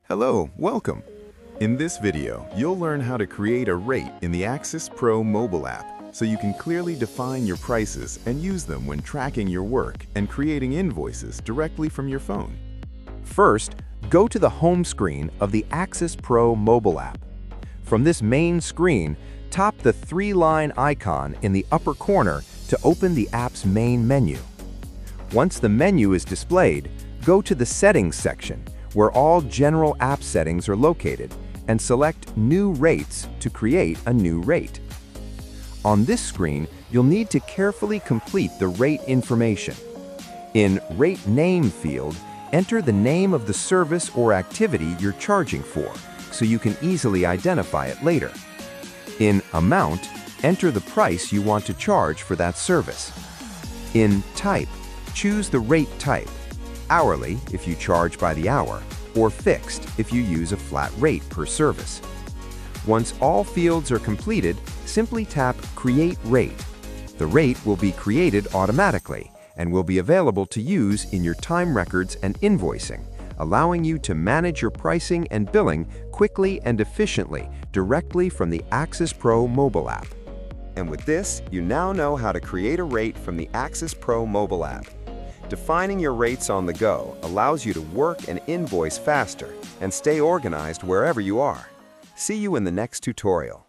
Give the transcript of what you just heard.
Hello, welcome. In this video, you'll learn how to create a rate in the Axis Pro mobile app so you can clearly define your prices and use them when tracking your work and creating invoices directly from your phone. First, go to the home screen of the Axis Pro mobile app. From this main screen, tap the three-line icon in the upper corner to open the app's main menu. Once the menu is displayed, go to the Settings section, where all general app settings are located, and select New Rates to create a new rate. On this screen, you'll need to carefully complete the rate information. In Rate Name field, enter the name of the service or activity you're charging for, so you can easily identify it later. In Amount, enter the price you want to charge for that service. In Type, choose the rate type: hourly if you charge by the hour, or fixed if you use a flat rate per service. Once all fields are completed, simply tap Create Rate. The rate will be created automatically and will be available to use in your time records and invoicing, allowing you to manage your pricing and billing quickly and efficiently directly from the Axis Pro mobile app. And with this, you now know how to create a rate from the Axis Pro mobile app. Defining your rates on the go allows you to work and invoice faster and stay organized wherever you are. See you in the next tutorial.